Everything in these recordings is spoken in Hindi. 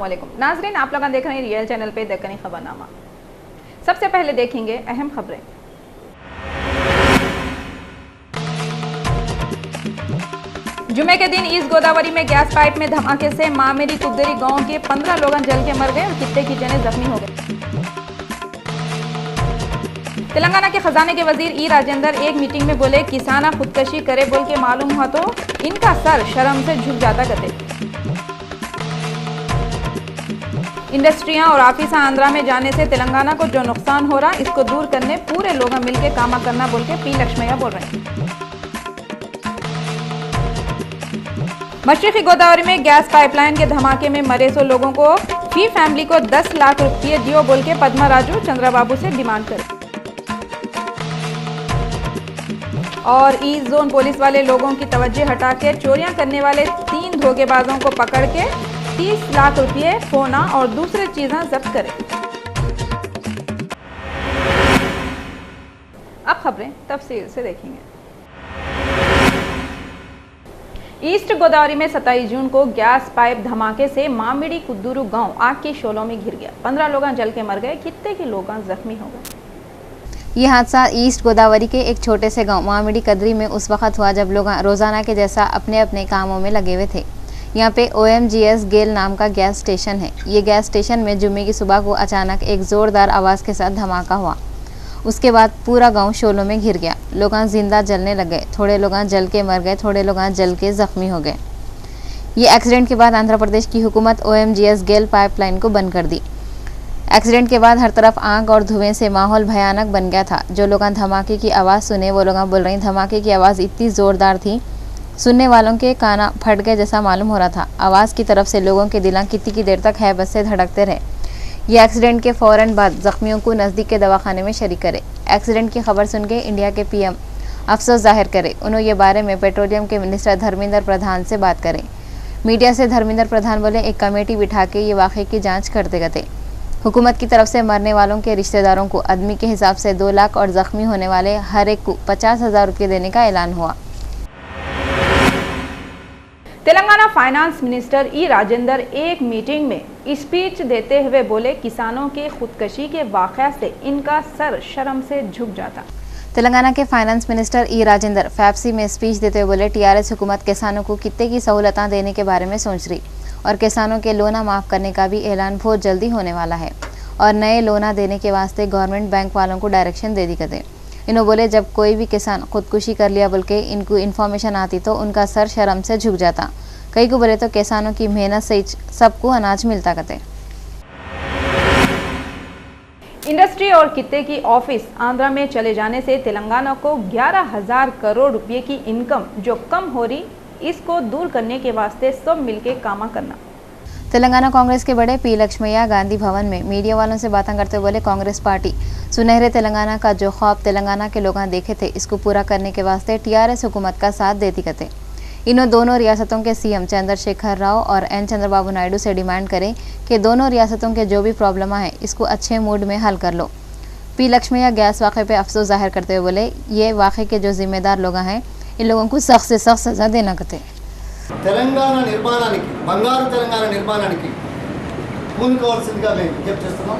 अस्सलामुअलैकुम नाजरीन, आप लोग देख रहे हैं रियल चैनल पे दक्कनी खबरनामा। सबसे पहले देखेंगे अहम खबरें। जुमे के दिन ईस्ट गोदावरी में गैस पाइप में धमाके से मामेरी कुद्दरी गांव के 15 लोग जल के मर गए और कितने की जने जख्मी हो गए। तेलंगाना के खजाने के वजीर ई राजेंद्र एक मीटिंग में बोले, किसाना खुदकशी करे बोल के मालूम हुआ तो इनका सर शर्म से झुक जाता कहते। इंडस्ट्रियां और ऑफिस आंध्रा में जाने से तेलंगाना को जो नुकसान हो रहा, इसको दूर करने पूरे लोग मिलकर काम करना बोल के पी लक्ष्मैया बोल रहे हैं। मशरकी गोदावरी में गैस पाइपलाइन के धमाके में मरे 100 लोगों को फी फैमिली को 10 लाख रुपये दियो बोल के पद्मा राजू चंद्रबाबू से डिमांड करे। और ईस्ट जोन पुलिस वाले लोगों की तवज्जो हटा के चोरियां करने वाले 3 धोखेबाजों को पकड़ के 30 लाख रुपये, फोना और दूसरे चीजें जब्त करें। अब खबरें तफसील से देखेंगे। ईस्ट गोदावरी में 27 जून को गैस पाइप धमाके से मामिड़ी कुद्दूरू गांव आग की शोलों में घिर गया। 15 लोग जल के मर गए, कितने के लोग जख्मी हो गए। ये हादसा ईस्ट गोदावरी के एक छोटे से गांव मामिड़ी कदरी में उस वक्त हुआ जब लोग रोजाना के जैसा अपने अपने कामों में लगे हुए थे। यहाँ पे OMGS गेल नाम का गैस स्टेशन है। ये गैस स्टेशन में जुम्मे की सुबह को अचानक एक जोरदार आवाज़ के साथ धमाका हुआ। उसके बाद पूरा गांव शोलों में घिर गया। लोग जिंदा जलने लगे, थोड़े लोग जल के मर गए, थोड़े लोग जल के जख्मी हो गए। ये एक्सीडेंट के बाद आंध्र प्रदेश की हुकूमत OMGS गेल पाइपलाइन को बंद कर दी। एक्सीडेंट के बाद हर तरफ आग और धुएं से माहौल भयानक बन गया था। जो लोग धमाके की आवाज़ सुने वो लोग बोल रही, धमाके की आवाज़ इतनी ज़ोरदार थी, सुनने वालों के काना फट गए जैसा मालूम हो रहा था। आवाज़ की तरफ से लोगों के दिल कितनी की देर तक है बस से धड़कते रहे। ये एक्सीडेंट के फ़ौरन बाद जख्मियों को नज़दीक के दवाखाने में शरीक करे। एक्सीडेंट की खबर सुन के इंडिया के PM अफसोस जाहिर करे। उन्होंने ये बारे में पेट्रोलियम के मिनिस्टर धर्मेंद्र प्रधान से बात करें। मीडिया से धर्मेंद्र प्रधान बोले, एक कमेटी बिठा के ये वाक़े की जाँच करते गए। हुकूमत की तरफ से मरने वालों के रिश्तेदारों को आदमी के हिसाब से 2 लाख और ज़ख्मी होने वाले हर एक को 50,000 रुपये देने का ऐलान हुआ। तेलंगाना फाइनेंस मिनिस्टर ई राजेंद्र एक मीटिंग में स्पीच देते हुए बोले, किसानों के खुदकशी के वाक़या से इनका सर शर्म से झुक जाता। तेलंगाना के फाइनेंस मिनिस्टर ई राजेंद्र फैप्सी में स्पीच देते हुए बोले, TRS हुकूमत किसानों को कितने की सहूलतें देने के बारे में सोच रही और किसानों के लोना माफ़ करने का भी ऐलान बहुत जल्दी होने वाला है और नए लोना देने के वास्ते गवर्नमेंट बैंक वालों को डायरेक्शन दे दी गए। इन्होंने बोले, जब कोई भी किसान खुदकुशी कर लिया बोल के इनको इन्फॉर्मेशन आती तो उनका सर शर्म से झुक जाता। कई को बोले तो किसानों की मेहनत से सबको अनाज मिलता कहते। इंडस्ट्री और कित्ते की ऑफिस आंध्रा में चले जाने से तेलंगाना को 11,000 करोड़ रुपए की इनकम जो कम हो रही, इसको दूर करने के वास्ते सब मिलके काम करना। तेलंगाना कांग्रेस के बड़े पी लक्ष्मैया गांधी भवन में मीडिया वालों से बातें करते हुए बोले, कांग्रेस पार्टी सुनहरे तेलंगाना का जो ख्वाब तेलंगाना के लोग देखे थे, इसको पूरा करने के वास्ते TRS हुकूमत का साथ देती कहते। इन्हों दोनों रियासतों के CM चंद्रशेखर राव और N चंद्रबाबू नायडू से डिमांड करें कि दोनों रियासतों के जो भी प्रॉब्लम है इसको अच्छे मूड में हल कर लो। पी लक्ष्मैया गैस वाक़े पे अफसोस जाहिर करते हुए बोले, ये वाक़े के जो जिम्मेदार लोग हैं इन लोगों को सख्त से सख्त सजा देना कहते। తెలంగాణ నిర్మాణానికి, బంగారు తెలంగాణ నిర్మాణానికి పూనుకోవాల్సిందిగా మేము విజ్ఞప్తి చేస్తున్నాం.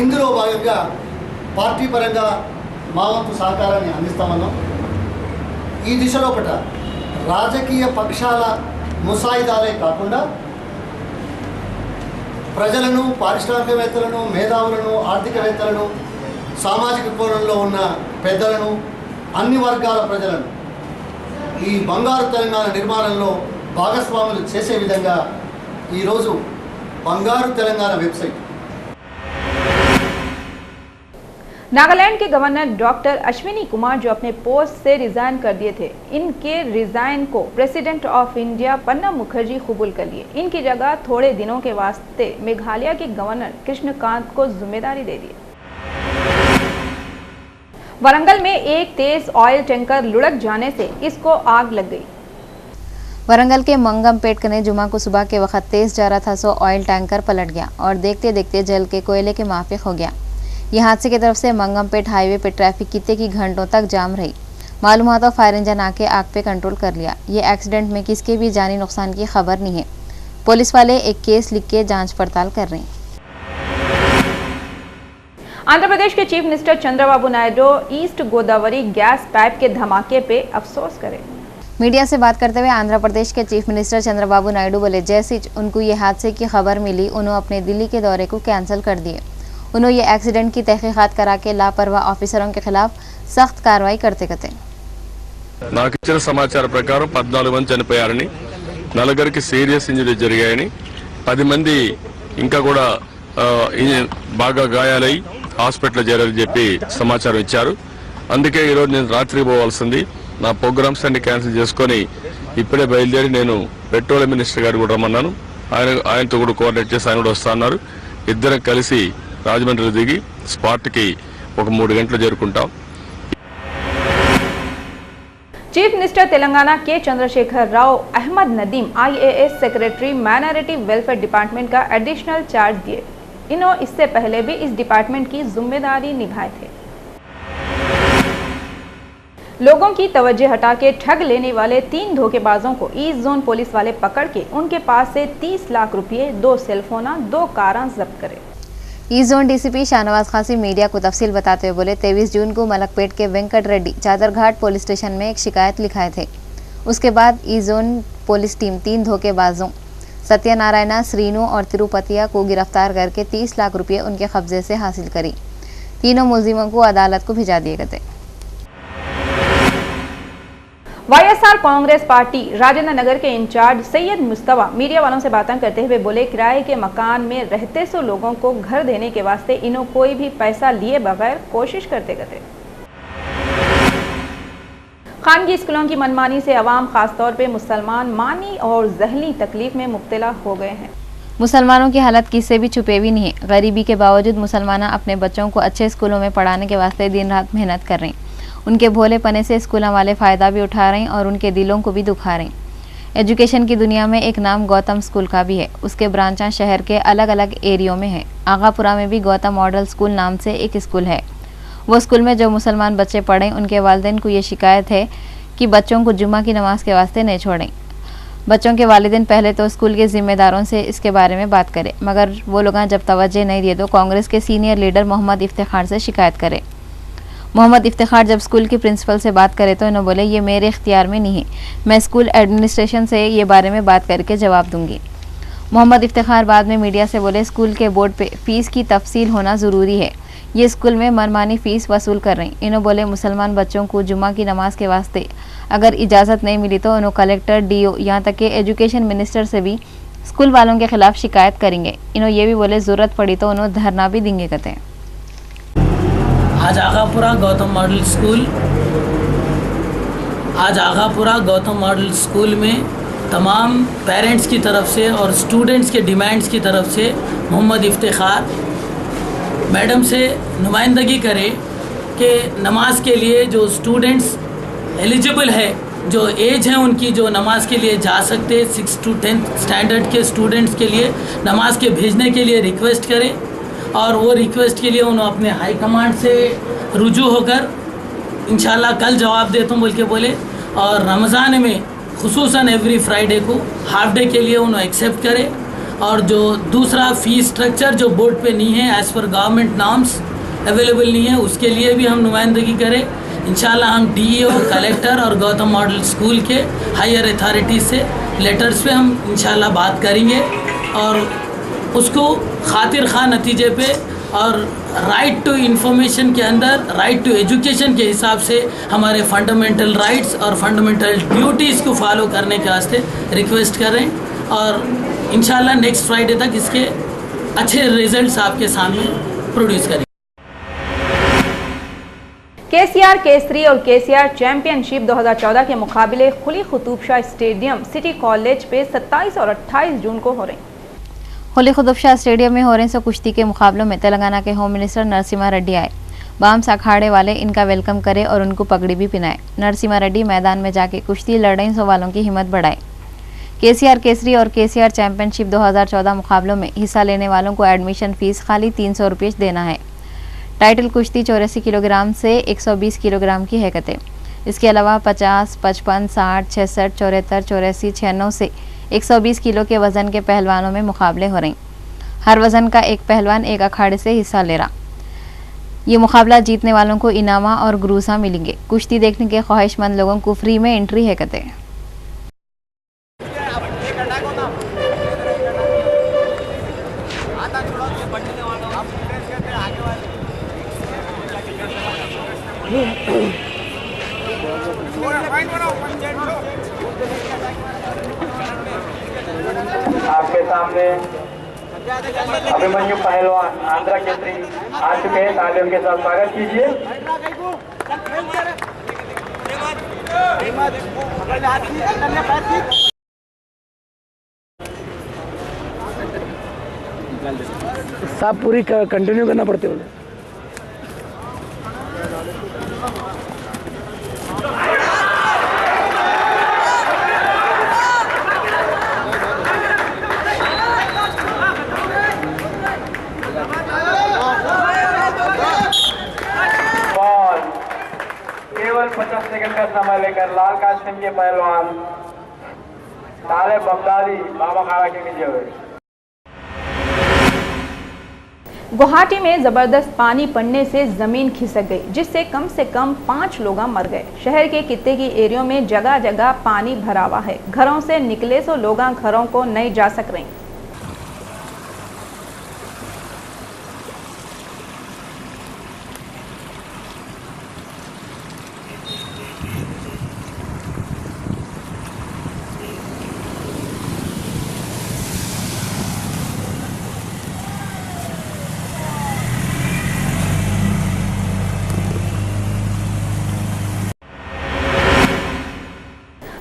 ఇందులో భాగంగా పార్టీ పరంగా మా వంతు సహకారాన్ని అందిస్తామన్నాం. ఈ దిశలో పట రాజకీయ పక్షాల ముసాయిదాలే కాకుండా ప్రజలను, పారిశ్రామికవేత్తలను, మేధావులను, ఆర్థికవేత్తలను, సామాజిక కోణంలో ఉన్న పెద్దలను, అన్ని వర్గాల ప్రజలను ఈ బంగారు తెలంగాణ నిర్మాణంలో భాగస్వాములు చేసే విధంగా ఈరోజు బంగారు తెలంగాణ వెబ్సైట్। नागालैंड के गवर्नर डॉक्टर अश्विनी कुमार जो अपने पोस्ट से रिजाइन कर दिए थे, इनके रिजाइन को president of India Pranab Mukherjee कबूल कर लिए। इनकी जगह थोड़े दिनों के वास्ते मेघालय के गवर्नर कृष्णकांत को जिम्मेदारी दे दी। वरंगल में एक तेज ऑयल टैंकर लुढ़क जाने से इसको आग लग गई। वरंगल के मंगमपेट कने जुमा को सुबह के वक्त तेज जा रहा था सो ऑयल टैंकर पलट गया और देखते देखते जल के कोयले के माफिक हो गया। यह हादसे की तरफ से मंगमपेट हाईवे पे ट्रैफिक कितने की घंटों तक जाम रही। मालूम हुआ तो फायर इंजन आके आग पे कंट्रोल कर लिया। ये एक्सीडेंट में किसके भी जानी नुकसान की खबर नहीं है। पुलिस वाले एक केस लिख के जांच पड़ताल कर रहे हैं। आंध्र प्रदेश के chief minister Chandrababu Naidu east Godavari gas pipe के धमाके पे अफसोस करें। मीडिया से बात करते हुए आंध्र प्रदेश के चीफ मिनिस्टर चंद्रबाबू नायडू बोले, जैसे उनको ये हादसे की खबर मिली उन्होंने अपने दिल्ली के दौरे को कैंसिल कर दिए। उन्होंने ये एक्सीडेंट की तहकीकात करा के लापरवाह ऑफिसरों के खिलाफ सख्त कार्रवाई करते कहते। నాకు ఇచ్చిన సమాచారం ప్రకారం 14 మంది చనిపోయారని, నలుగురికి సీరియస్ ఇంజరీ జరిగాయని, 10 మంది ఇంకా కూడా బాగా గాయాలై హాస్పిటల్ చేరారని చెప్పి సమాచారం ఇచ్చారు. అందుకే ఈ రోజు నేను రాత్రి పోవాల్సింది, నా ప్రోగ్రామ్స్ అన్ని క్యాన్సిల్ చేసుకొని ఇప్పుడే బయలుదేరి నేను పెట్రోలియం మినిస్టర్ గారు కూడా రమ్మన్నాను. ఆయనతో కూడా కోఆర్డినేట్ చేసి ఆయన కూడా వస్తా అన్నారు. ఇద్దరం కలిసి రాజమండ్రి దిగి స్పాట్కి ఒక 3 గంటలు చేరుకుంటాం. Chief minister Telangana K Chandrashekar Rao Ahmed Nadeem IAS secretary minority welfare department का एडिशनल चार्ज दिए। इन्होंने इससे पहले भी इस डिपार्टमेंट की जिम्मेदारी निभाए थे। लोगों की तवज्जो हटा के ठग लेने वाले 3 धोखेबाजों को ईस्ट जोन पुलिस वाले पकड़ के उनके पास से 30 लाख रुपए, 2 सेलफोन, 2 कारां जब्त करे। ईस्ट जोन डीसीपी शाहनवाज खासी मीडिया को तफसील बताते हुए बोले, 23 जून को मलकपेट के वेंकट रेड्डी चादरघाट पुलिस स्टेशन में एक शिकायत लिखाए थे। उसके बाद ईस्ट जोन पुलिस टीम 3 धोखेबाजों सत्यनारायणा, श्रीनु और तिरुपतिया को गिरफ्तार करके 30 लाख रुपए उनके कब्जे से हासिल करी। तीनों मुलजिमों को अदालत को भिजा दिए गए। वाईएसआर कांग्रेस पार्टी राजेंद्र नगर के इंचार्ज सैयद मुस्तफा मीडिया वालों से बातें करते हुए बोले, किराए के मकान में रहते सो लोगों को घर देने के वास्ते इन्हों कोई भी पैसा लिए बगैर कोशिश करते गए। खानगी स्कूलों की मनमानी से अवाम खासतौर पे मुसलमान मानी और जहनी तकलीफ में मुब्तला हो गए हैं। मुसलमानों की हालत किससे भी छुपे हुई नहीं है। गरीबी के बावजूद मुसलमान अपने बच्चों को अच्छे स्कूलों में पढ़ाने के वास्ते दिन रात मेहनत कर रहे हैं। उनके भोलेपने से स्कूलों वाले फ़ायदा भी उठा रहे हैं और उनके दिलों को भी दुखा रहे हैं। एजुकेशन की दुनिया में एक नाम गौतम स्कूल का भी है। उसके ब्रांचां शहर के अलग अलग एरियो में है। आगापुरा में भी गौतम मॉडल स्कूल नाम से एक स्कूल है। वो स्कूल में जो मुसलमान बच्चे पढ़ें उनके वालिदैन को ये शिकायत है कि बच्चों को जुम्मा की नमाज के वास्ते नहीं छोड़ें। बच्चों के वालिदैन पहले तो स्कूल के जिम्मेदारों से इसके बारे में बात करें, मगर वो लोग जब तवज्जो नहीं दिए तो कांग्रेस के सीनियर लीडर मोहम्मद इफ्तिखार से शिकायत करें। मोहम्मद इफ्तिखार जब स्कूल के प्रिंसिपल से बात करे तो इन्होंने बोले, ये मेरे इख्तियार में नहीं है, मैं स्कूल एडमिनिस्ट्रेशन से ये बारे में बात करके जवाब दूंगी। मोहम्मद इफ्तिखार बाद में मीडिया से बोले, स्कूल के बोर्ड पे फीस की तफसील होना ज़रूरी है। ये स्कूल में मनमानी फ़ीस वसूल कर रही। इन्होंने बोले, मुसलमान बच्चों को जुम्मा की नमाज के वास्ते अगर इजाज़त नहीं मिली तो उन्होंने कलेक्टर, DO यहाँ तक कि एजुकेशन मिनिस्टर से भी स्कूल वालों के खिलाफ शिकायत करेंगे। इन्होंने ये भी बोले, ज़रूरत पड़ी तो उन्होंने धरना भी देंगे कहते हैं। आज आगापुरा गौतम मॉडल स्कूल में तमाम पेरेंट्स की तरफ से और स्टूडेंट्स के डिमांड्स की तरफ से मोहम्मद इफ्तिखार मैडम से नुमाइंदगी करे कि नमाज के लिए जो स्टूडेंट्स एलिजिबल है, जो एज है उनकी, जो नमाज के लिए जा सकते 6 to 10th स्टैंडर्ड के स्टूडेंट्स के लिए नमाज के भेजने के लिए रिक्वेस्ट करें। और वो रिक्वेस्ट के लिए उन्होंने अपने हाई कमांड से रुजू होकर इंशाल्लाह कल जवाब देता हूँ बोल के बोले। और रमज़ान में खुसूसन एवरी फ्राइडे को हाफ डे के लिए उन्होंने एक्सेप्ट करे। और जो दूसरा फ़ीस स्ट्रक्चर जो बोर्ड पे नहीं है, as per government norms available नहीं है, उसके लिए भी हम नुमाइंदगी करें। इंशाल्लाह हम DO, कलेक्टर और गौतम मॉडल स्कूल के हायर अथॉरिटीज़ से लेटर्स पे हम इंशाल्लाह बात करेंगे और उसको खातिर खा नतीजे पे और राइट टू इंफॉर्मेशन के अंदर राइट टू एजुकेशन के हिसाब से हमारे फंडामेंटल राइट्स और फंडामेंटल ड्यूटीज़ को फॉलो करने के वास्ते रिक्वेस्ट कर रहे हैं। और इंशाल्लाह नेक्स्ट फ्राइडे तक इसके अच्छे रिजल्ट्स आपके सामने प्रोड्यूस करेंगे। KCR केसरी और KCR चैंपियनशिप 2014 के मुकाबले खुली Qutub Shah stadium city college पे 27 और 28 जून को हो रहे हैं। खुली कुतुब शाह स्टेडियम में हो रहे हैं कुश्ती के मुकाबलों में तेलंगाना के होम मिनिस्टर नरसिम्हा रेड्डी आए। बाम्स अखाड़े वाले इनका वेलकम करे और उनको पगड़ी भी पिनाए। नरसिम्हा रेड्डी मैदान में जाके कुश्ती लड़ाई सो वालों की हिम्मत बढ़ाए। KCR केसरी और KCR चैंपियनशिप 2014 मुकाबलों में हिस्सा लेने वालों को एडमिशन फ़ीस खाली 300 रुपये देना है। टाइटल कुश्ती 84 किलोग्राम से 120 किलोग्राम की है कहते। इसके अलावा 50, 55, 60, 66, 74, 84, 96 से 120 किलो के वजन के पहलवानों में मुकाबले हो रहे। हर वजन का एक पहलवान एक अखाड़े से हिस्सा ले रहा। ये मुकाबला जीतने वालों को इनामा और ग्रूसा मिलेंगे। कुश्ती देखने के ख्वाहिशमंद लोगों को फ्री में एंट्री है कहते हैं। आपके सामने अभिमन्यु पहलवान आंध्र केसरी आ चुके हैं। तालियों के साथ स्वागत कीजिए। सब पूरी कंटिन्यू करना पड़ते बोले। केवल 50 सेकंड का समय लेकर लाल कास्ट्यूम के पहलवान तालेब बगदादी बाबा खाड़ा के नीचे हुए। गुवाहाटी में जबरदस्त पानी पड़ने से जमीन खिसक गई, जिससे कम से कम 5 लोग मर गए। शहर के कित्ते की एरियो में जगह जगह पानी भरा हुआ है। घरों से निकले सो लोग घरों को नहीं जा सक रहे।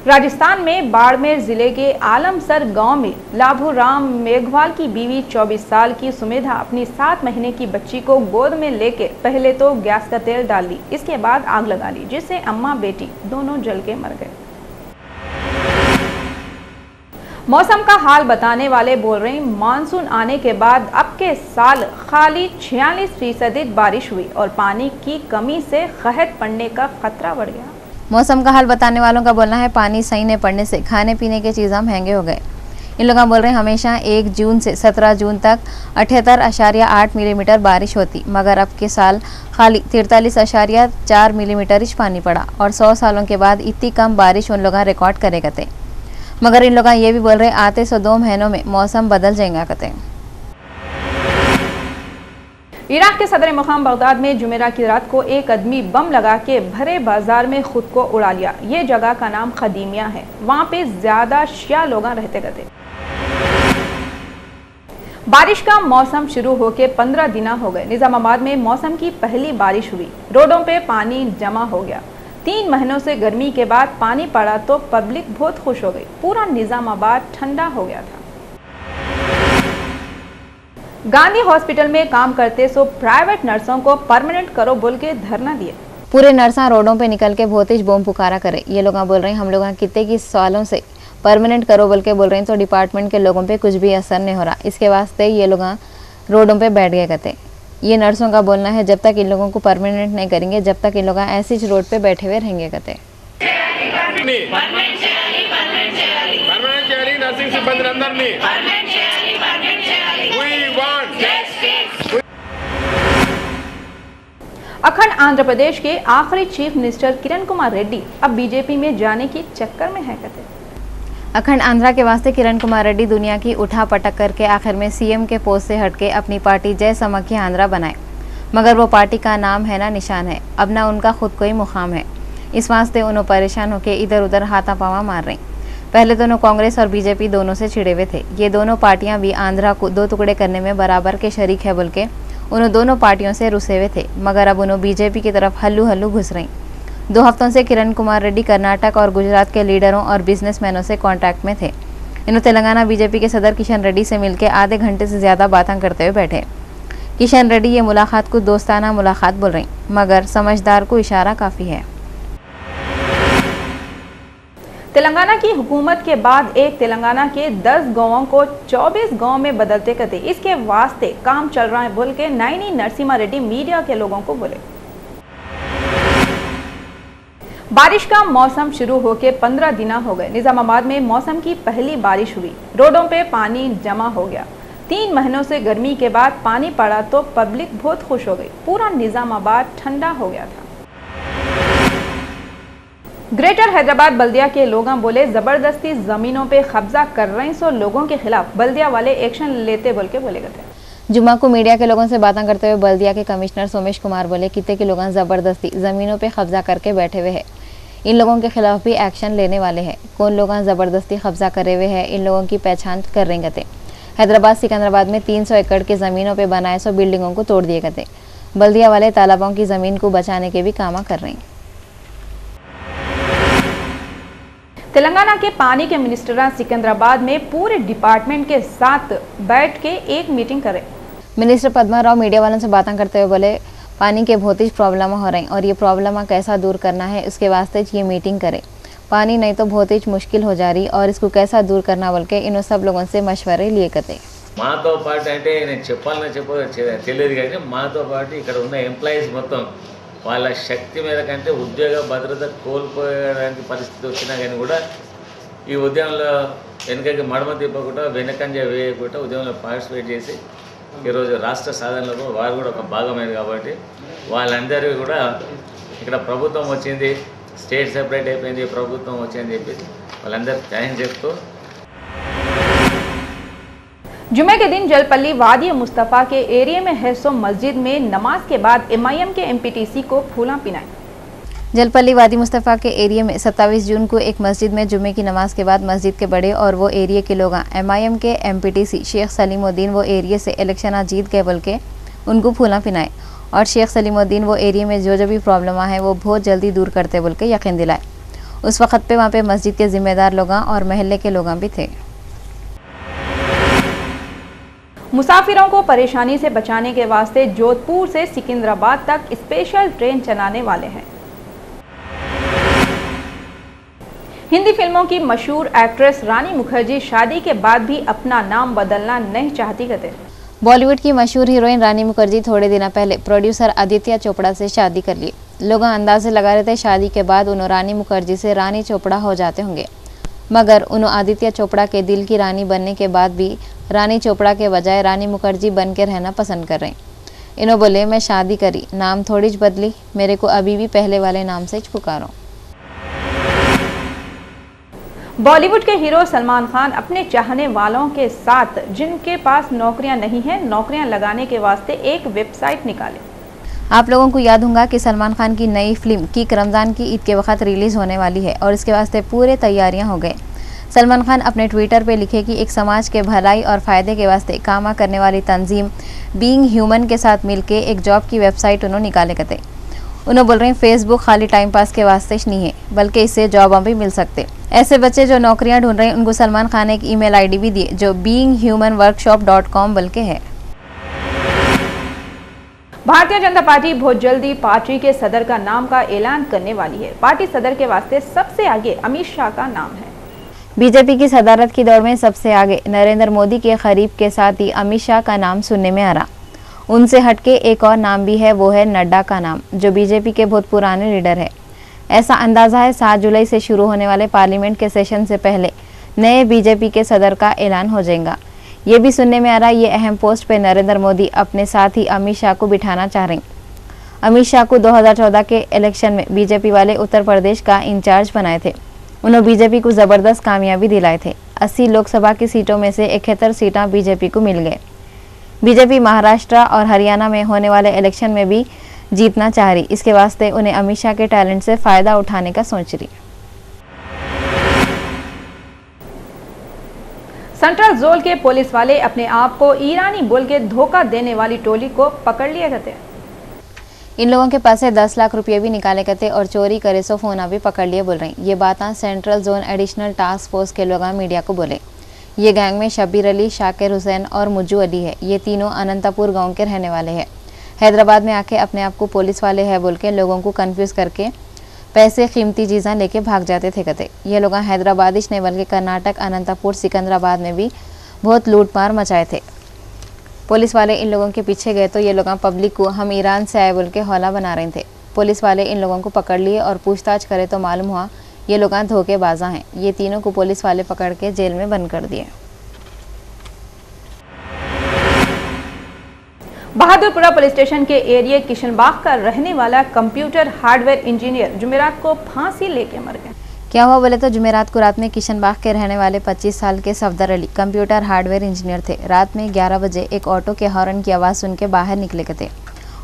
राजस्थान में बाड़मेर जिले के आलमसर गांव में लाभूराम मेघवाल की बीवी 24 साल की सुमेधा अपनी 7 महीने की बच्ची को गोद में लेके पहले तो गैस का तेल डाल दी, इसके बाद आग लगा ली, जिससे अम्मा बेटी दोनों जल के मर गए। मौसम का हाल बताने वाले बोल रहे हैं, मानसून आने के बाद अब के साल खाली 46% बारिश हुई और पानी की कमी से कहत पड़ने का खतरा बढ़ गया। मौसम का हाल बताने वालों का बोलना है, पानी सही नहीं पड़ने से खाने पीने के चीज़ें महंगे हो गए। इन लोग बोल रहे हैं हमेशा 1 जून से 17 जून तक 78.8 मिलीमीटर बारिश होती, मगर अब के साल खाली 43.4 मिलीमीटर ही पानी पड़ा और 100 सालों के बाद इतनी कम बारिश उन लोग रिकॉर्ड करे कहते। मगर इन लोग ये भी बोल रहे आते 2 महीनों में मौसम बदल जाएगा कहते। इराक के सदर मुकाम बगदाद में जुमेरा की रात को एक आदमी बम लगा के भरे बाजार में खुद को उड़ा लिया। ये जगह का नाम खदीमिया है। वहां पे ज्यादा शिया लोग रहते करते। बारिश का मौसम शुरू होके 15 दिन हो गए। निजामाबाद में मौसम की पहली बारिश हुई, रोडों पे पानी जमा हो गया। 3 महीनों से गर्मी के बाद पानी पड़ा तो पब्लिक बहुत खुश हो गई। पूरा निजामाबाद ठंडा हो गया था। गांधी हॉस्पिटल में काम करते सो प्राइवेट नर्सों को परमानेंट करो बोल के धरना दिए। पूरे नर्सा रोडों पे निकल के बहुत ही बम पुकारा करे। ये लोग बोल रहे हैं हम लोग कितने की सालों से परमानेंट करो बोल के बोल रहे हैं, तो डिपार्टमेंट के लोगों पे कुछ भी असर नहीं हो रहा। इसके वास्ते ये लोग रोडों पे बैठ गए कहते। ये नर्सों का बोलना है जब तक इन लोगों को परमानेंट नहीं करेंगे, जब तक इन लोग ऐसे ही रोड पे बैठे हुए रहेंगे कहते। अखंड आंध्र प्रदेश के आखिरी चीफ मिनिस्टर किरण कुमार रेड्डी अब बीजेपी में जाने की चक्कर में है कहते। अखंड आंध्रा के वास्ते किरण कुमार रेड्डी दुनिया की उठा पटक करके आखिर में सीएम के पोस्ट से हटके अपनी पार्टी जय समाख्या आंध्रा बनाए, मगर वो पार्टी का नाम है ना निशान है, अब ना उनका खुद कोई मुकाम है। इस वास्ते उन्होंने परेशान होकर इधर उधर हाथापावा मार रही। पहले दोनों कांग्रेस और बीजेपी दोनों से छिड़े हुए थे। ये दोनों पार्टियां भी आंध्रा को 2 टुकड़े करने में बराबर के शरीक है बोल के उन्होंने दोनों पार्टियों से रुसे हुए थे, मगर अब उन्होंने बीजेपी की तरफ हल्लू हल्लू घुस रही। 2 हफ्तों से किरण कुमार रेड्डी कर्नाटक और गुजरात के लीडरों और बिजनेसमैनों से कांटेक्ट में थे। इन्होंने तेलंगाना बीजेपी के सदर किशन रेड्डी से मिलकर आधे घंटे से ज़्यादा बातें करते हुए बैठे। किशन रेड्डी ये मुलाकात को दोस्ताना मुलाकात बोल रही, मगर समझदार को इशारा काफ़ी है। तेलंगाना की हुकूमत के बाद एक तेलंगाना के 10 गांवों को 24 गांव में बदलते करते, इसके वास्ते काम चल रहा है बोल के नायनी नरसिम्हा रेड्डी मीडिया के लोगों को बोले। बारिश का मौसम शुरू होकर 15 दिन हो गए। निजामाबाद में मौसम की पहली बारिश हुई, रोडों पे पानी जमा हो गया। 3 महीनों से गर्मी के बाद पानी पड़ा तो पब्लिक बहुत खुश हो गई। पूरा निजामाबाद ठंडा हो गया था। ग्रेटर हैदराबाद बल्दिया के लोग बोले जबरदस्ती जमीनों पे कब्जा कर रहे हैं, सो लोगों के खिलाफ बल्दिया वाले एक्शन लेते बोल के बोले गए थे। जुम्मा को मीडिया के लोगों से बातें करते हुए बल्दिया के कमिश्नर सोमेश कुमार बोले कितने के लोग जबरदस्ती जमीनों पे कब्जा करके बैठे हुए हैं, इन लोगों के खिलाफ भी एक्शन लेने वाले हैं। कौन लोग जबरदस्ती कब्जा करे हुए हैं, इन लोगों की पहचान कर रहे गए। हैदराबाद सिकंदराबाद में 300 एकड़ की जमीनों पे बनाए 100 बिल्डिंगों को तोड़ दिए गए। बल्दिया वाले तालाबों की जमीन को बचाने के भी काम कर रहे हैं। तेलंगाना के पानी के मिनिस्टर सिकंदराबाद में पूरे डिपार्टमेंट के साथ बैठ के एक मीटिंग करे। मिनिस्टर पद्मा राव मीडिया वालों से बातें करते हुए बोले पानी के बहुत ही प्रॉब्लम हो रहे हैं और ये प्रॉब्लम कैसा दूर करना है उसके वास्ते ये मीटिंग करे। पानी नहीं तो बहुत ही मुश्किल हो जा रही और इसको कैसा दूर करना बोल के इन सब लोगों से मशवरे लिए करते। మాతో పాటు అంటే నేను చెప్పాలని తెలియదు కానీ మాతో పాటు ఇక్కడ ఉన్న ఎంప్లాయీస్ మొత్తం వాళ్ళ శక్తి మీద కంటే ఉద్యోగ భద్రత కోల్పోయడానికి పరిస్థితి వచ్చినా కానీ కూడా ఈ ఉద్యమంలో వెనుకకి మడమ తిప్పకుండా వెనకంజ వేయకుండా ఉద్యమంలో పార్టిసిపేట్ చేసి ఈరోజు రాష్ట్ర సాధనలో వారు కూడా ఒక భాగమైంది కాబట్టి వాళ్ళందరికీ కూడా ఇక్కడ ప్రభుత్వం వచ్చింది, స్టేట్ సెపరేట్ అయిపోయింది, ప్రభుత్వం వచ్చిందని చెప్పేసి వాళ్ళందరికీ థ్యాంక్స్ చెప్తూ जुमे के दिन जलपल्ली वादी मुस्तफ़ा के एरिया में है सो मस्जिद में नमाज के बाद MIM के MPTC को फूला पिनाए। जलपल्ली वादी मुस्तफ़ा के एरिया में 27 जून को एक मस्जिद में जुमे की नमाज के बाद मस्जिद के बड़े और वो एरिया के लोग MIM के MPTC शेख सलीमुद्दीन वो एरिया से इलेक्शन जीत गए बोल के उनको फूला पिनाए और शेख सलीमुद्दीन वो एरिया में जो भी प्रॉब्लम है वो बहुत जल्दी दूर करते बोल के यकीन दिलाए। उस वक्त पे वहाँ पे मस्जिद के जिम्मेदार लोग और महल्ले के लोग भी थे। मुसाफिरों को परेशानी से बचाने के वास्ते जोधपुर से सिकंदराबाद तक स्पेशल ट्रेन चलाने वाले हैं। हिंदी फिल्मों की मशहूर एक्ट्रेस रानी मुखर्जी शादी के बाद भी अपना नाम बदलना नहीं चाहती कहते। बॉलीवुड की मशहूर हीरोइन रानी मुखर्जी थोड़े दिन पहले प्रोड्यूसर आदित्य चोपड़ा से शादी कर ली। लोग अंदाजे लगा रहे थे शादी के बाद उन्होंने रानी मुखर्जी से रानी चोपड़ा हो जाते होंगे, मगर उन्होंने आदित्य चोपड़ा के दिल की रानी बनने के बाद भी रानी चोपड़ा के बजाय रानी मुखर्जी बन के रहना पसंद कर रहे हैं। इन्होंने बोले मैं शादी करी, नाम थोड़ी बदली, मेरे को अभी भी पहले वाले नाम से पुकारो। बॉलीवुड के हीरो सलमान खान अपने चाहने वालों के साथ जिनके पास नौकरियां नहीं हैं, नौकरियां लगाने के वास्ते एक वेबसाइट निकाले। आप लोगों को याद होगा कि सलमान खान की नई फिल्म किक रमज़ान की ईद के वक्त रिलीज़ होने वाली है और इसके वास्ते पूरे तैयारियां हो गए। सलमान खान अपने ट्विटर पे लिखे कि एक समाज के भलाई और फ़ायदे के वास्ते काम करने वाली तंजीम बीइंग ह्यूमन के साथ मिलके एक जॉब की वेबसाइट उन्होंने निकाले करते। उन्होंने बोल रहे हैं फेसबुक खाली टाइम पास के वास्ते नहीं है बल्कि इससे जॉब भी मिल सकते। ऐसे बच्चे जो नौकरियां ढूंढ रहे हैं उनको सलमान खान ने एक ईमेल आईडी भी दी जो beinghumanworkshop.com बोल के है। भारतीय जनता पार्टी बहुत जल्दी पार्टी के सदर का नाम का ऐलान करने वाली है। पार्टी सदर के वास्ते सबसे आगे अमित शाह का नाम है। बीजेपी की सदारत की दौड़ में सबसे आगे नरेंद्र मोदी के करीब के साथ ही अमित शाह का नाम सुनने में आ रहा। उनसे हटके एक और नाम भी है, वो है नड्डा का नाम, जो बीजेपी के बहुत पुराने लीडर है। ऐसा अंदाजा है 7 जुलाई से शुरू होने वाले पार्लियामेंट के सेशन से पहले नए बीजेपी के सदर का ऐलान हो जाएगा। ये भी सुनने में आ रहा है ये अहम पोस्ट पे नरेंद्र मोदी अपने साथ ही अमित शाह को बिठाना चाह रहे हैं। अमित शाह को 2014 के इलेक्शन में बीजेपी वाले उत्तर प्रदेश का इंचार्ज बनाए थे। उन्होंने बीजेपी को जबरदस्त कामयाबी दिलाए थे। 80 लोकसभा की सीटों में से 71 सीटें बीजेपी को मिल गए। बीजेपी महाराष्ट्र और हरियाणा में होने वाले इलेक्शन में भी जीतना चाह रही, इसके वास्ते उन्हें अमित शाह के टैलेंट से फायदा उठाने का सोच रही। सेंट्रल जोन के पुलिस वाले अपने आप को ईरानी बोल के धोखा देने वाली टोली को पकड़ लिए गए। इन लोगों के पास से 10 लाख रुपये भी निकाले गए थे और चोरी करे सो फोन भी पकड़ लिए बोल रहे हैं। ये बात central zone additional task force के लोग मीडिया को बोले। ये गैंग में शब्बीर अली, शाकिर हुसैन और मुज्जू अली है। ये तीनों अनंतपुर गांव के रहने वाले हैं। हैदराबाद में आके अपने आप को पुलिस वाले हैं बोल के लोगों को कंफ्यूज करके पैसे कीमती चीज़ें लेके भाग जाते थे कहते। ये लोग हैदराबाद नहीं बल्कि कर्नाटक, अनंतपुर, सिकंदराबाद में भी बहुत लूटमार मचाए थे। पुलिस वाले इन लोगों के पीछे गए तो ये लोग पब्लिक को हम ईरान से आए बोल के हौला बना रहे थे। पुलिस वाले इन लोगों को पकड़ लिए और पूछताछ करे तो मालूम हुआ ये लोग धोखेबाजा हैं। ये तीनों को पुलिस वाले पकड़ के जेल में बंद कर दिए। बहादुरपुरा पुलिस स्टेशन के एरिया किशनबाग का रहने वाला कंप्यूटर हार्डवेयर इंजीनियर जुमेरात को फांसी लेके मर गया। क्या हुआ बोले तो जुमेरात को रात में किशनबाग के रहने वाले 25 साल के Safdar Ali computer hardware engineer थे। रात में 11 बजे एक ऑटो के हॉर्न की आवाज़ सुन के बाहर निकले थे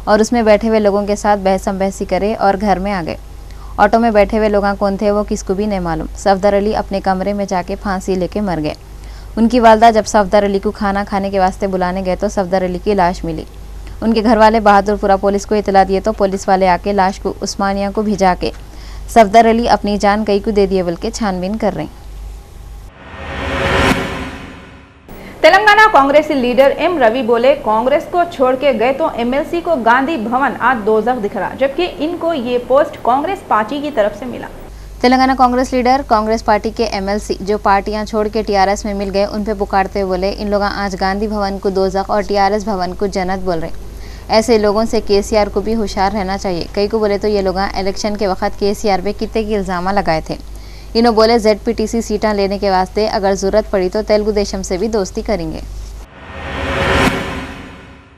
और उसमें बैठे हुए लोगों के साथ बहस-बहसी करे और घर में आ गए। ऑटो में बैठे हुए लोग कौन थे वो किसको भी नहीं मालूम। सफदर अली अपने कमरे में जाके फांसी लेके मर गए। उनकी वालदा जब सफदर अली को खाना खाने के वास्ते बुलाने गए तो सफदर अली की लाश मिली। उनके घर वाले बहादुरपुरा पुलिस को इतला दिए तो पुलिस वाले आके लाश को उस्मानिया को भिजा के सफदर अली अपनी जान कई को दे दिए बल्कि छानबीन कर रहे। तेलंगाना कांग्रेसी लीडर एम रवि बोले कांग्रेस को छोड़ के गए तो एमएलसी को गांधी भवन आज दोजख दिख रहा, जबकि इनको ये पोस्ट कांग्रेस पार्टी की तरफ से मिला। तेलंगाना कांग्रेस लीडर कांग्रेस पार्टी के एमएलसी जो पार्टियां छोड़ के टीआरएस में मिल गए उन पे पुकारते हुए बोले इन लोग आज गांधी भवन को दोजख और टीआरएस भवन को जन्नत बोल रहे। ऐसे लोगों से केसीआर को भी होशियार रहना चाहिए। कई को बोले तो ये लोग इलेक्शन के वक्त केसीआर पे कितने के इल्ज़ाम लगाए थे। इन्हों बोले ZPTC सीटा लेने के वास्ते अगर ज़रूरत पड़ी तो तेलुगु देशम से भी दोस्ती करेंगे।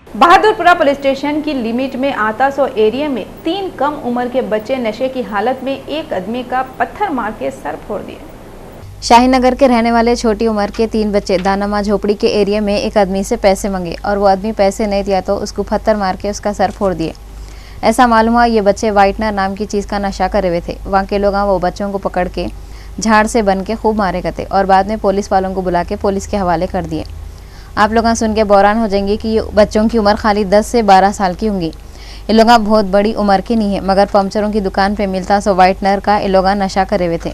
बहादुरपुरा पुलिस स्टेशन की लिमिट में आता 100 एरिया में 3 कम उम्र के बच्चे नशे की हालत में एक आदमी का पत्थर मार के सर फोड़ दिए। शाहीनगर के रहने वाले छोटी उम्र के 3 बच्चे दानामा झोपड़ी के एरिया में एक आदमी से पैसे मांगे और वो आदमी पैसे नहीं दिया तो उसको पत्थर मार के उसका सर फोड़ दिए। ऐसा मालूम हुआ ये बच्चे वाइटनर नाम की चीज़ का नशा करे हुए थे। वहाँ के लोग वो बच्चों को पकड़ के झाड़ से बन के खूब मारे गए थे और बाद में पुलिस वालों को बुला के पुलिस के हवाले कर दिए। आप लोग सुन के हैरान हो जाएंगे कि ये बच्चों की उम्र खाली 10 से 12 साल की होंगी। ये लोग बहुत बड़ी उम्र के नहीं है, मगर पंचरों की दुकान पे मिलता सो वाइटनर का ये लोग नशा करे हुए थे।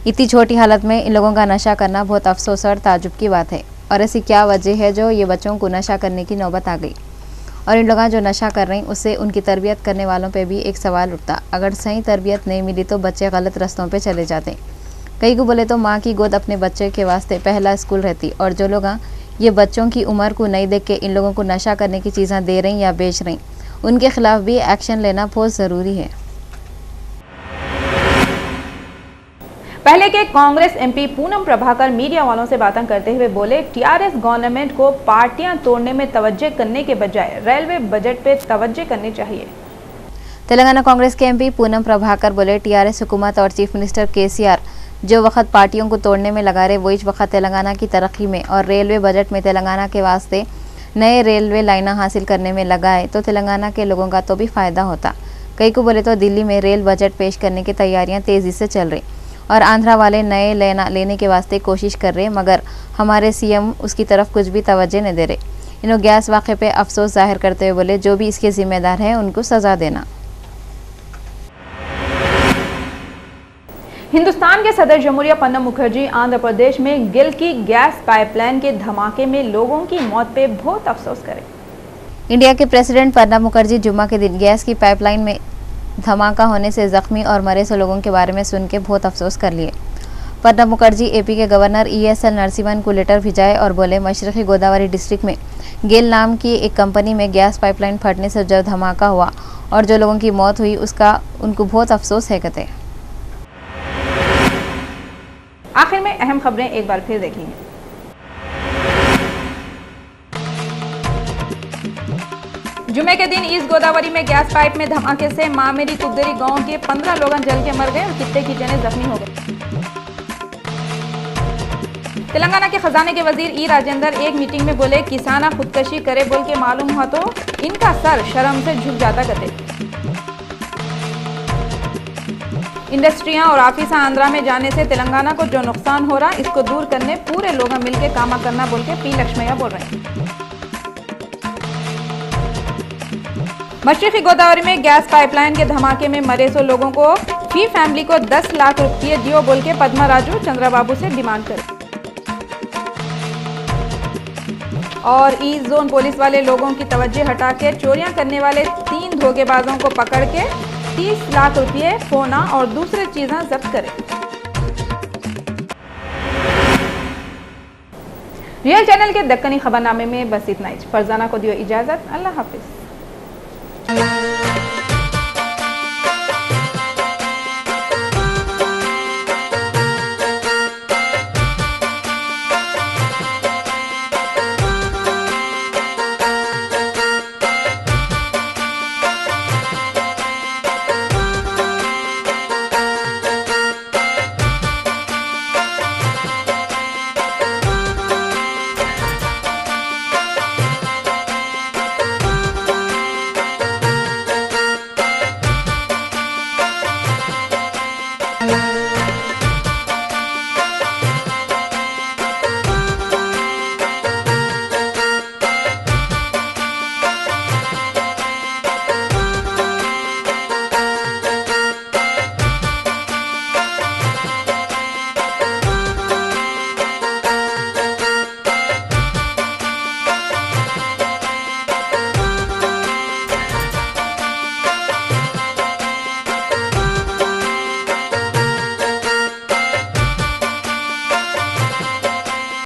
इतनी छोटी हालत में इन लोगों का नशा करना बहुत अफसोस और ताजुब की बात है। और ऐसी क्या वजह है जो ये बच्चों को नशा करने की नौबत आ गई। और इन लोग जो नशा कर रहे हैं उससे उनकी तरबियत करने वालों पे भी एक सवाल उठता। अगर सही तरबियत नहीं मिली तो बच्चे गलत रास्तों पे चले जाते। कई को बोले तो माँ की गोद अपने बच्चे के वास्ते पहला स्कूल रहती। और जो लोग ये बच्चों की उम्र को नहीं देख के इन लोगों को नशा करने की चीज़ें दे रही या बेच रही, उनके खिलाफ भी एक्शन लेना बहुत ज़रूरी है। पहले के कांग्रेस एमपी पूनम प्रभाकर मीडिया वालों से बातें करते हुए बोले टीआरएस गवर्नमेंट को पार्टियां तोड़ने में तवज्जो करने के बजाय रेलवे बजट पे तवज्जो करनी चाहिए। तेलंगाना कांग्रेस के एमपी पूनम प्रभाकर बोले टीआरएस हुकूमत और चीफ मिनिस्टर केसीआर जो वक्त पार्टियों को तोड़ने में लगा रहे वही वक्त तेलंगाना की तरक्की में और रेलवे बजट में तेलंगाना के वास्ते नए रेलवे लाइनें हासिल करने में लगाए तो तेलंगाना के लोगों का तो भी फ़ायदा होता। कई को बोले तो दिल्ली में रेल बजट पेश करने की तैयारियां तेज़ी से चल रही और आंध्रा वाले नए लेने के वास्ते कोशिश कर रहे, मगर हमारे सीएम उसकी तरफ कुछ भी तवज्जो नहीं दे रहे। इन्होंने गैस वाक़े पे अफसोस जाहिर करते हुए बोले जो भी इसके जिम्मेदार हैं उनको सज़ा देना। हिंदुस्तान के सदर जमहूरिया प्रणब मुखर्जी आंध्र प्रदेश में गिल की गैस पाइपलाइन के धमाके में लोगों की मौत पे बहुत अफसोस करें। इंडिया के प्रेसिडेंट प्रणब मुखर्जी जुम्मा के दिन गैस की पाइपलाइन में धमाका होने से जख्मी और मरे से लोगों के बारे में सुन के बहुत अफसोस कर लिए। प्रणब मुखर्जी एपी के गवर्नर ESL नरसिम्हन को लेटर भिजाए और बोले मशरक़ी गोदावरी डिस्ट्रिक्ट में गेल नाम की एक कंपनी में गैस पाइपलाइन फटने से जो धमाका हुआ और जो लोगों की मौत हुई उसका उनको बहुत अफसोस है कहते। आखिर में अहम खबरें एक बार फिर देखेंगे। जुमे के दिन ईस्ट गोदावरी में गैस पाइप में धमाके से मामेरी कुदरी गांव के 15 लोग जल के मर गए और कितने की जने जख्मी हो गए। तेलंगाना के खजाने के वजीर ई राजेंद्र एक मीटिंग में बोले किसाना खुदकशी करे बोल के मालूम हुआ तो इनका सर शर्म से झुक जाता कहते। इंडस्ट्रियां और ऑफिस आंध्रा में जाने से तेलंगाना को जो नुकसान हो रहा इसको दूर करने पूरे लोग मिलकर काम करना बोल के पी लक्ष्मैया बोल रहे हैं। मशरक़ी गोदावरी में गैस पाइपलाइन के धमाके में मरे 100 लोगों को फी फैमिली को 10 लाख रुपये दियो बोल के पद्मा राजू चंद्रबाबू से डिमांड करे। और ईस्ट जोन पुलिस वाले लोगों की तवज्जो हटा के चोरियां करने वाले 3 धोखेबाजों को पकड़ के 30 लाख रुपये सोना और दूसरी चीजें जब्त करें। रियल चैनल के दक्कनी खबरनामे में बस इतना ही। फरजाना को दियो इजाजत। अल्लाह हाफिज।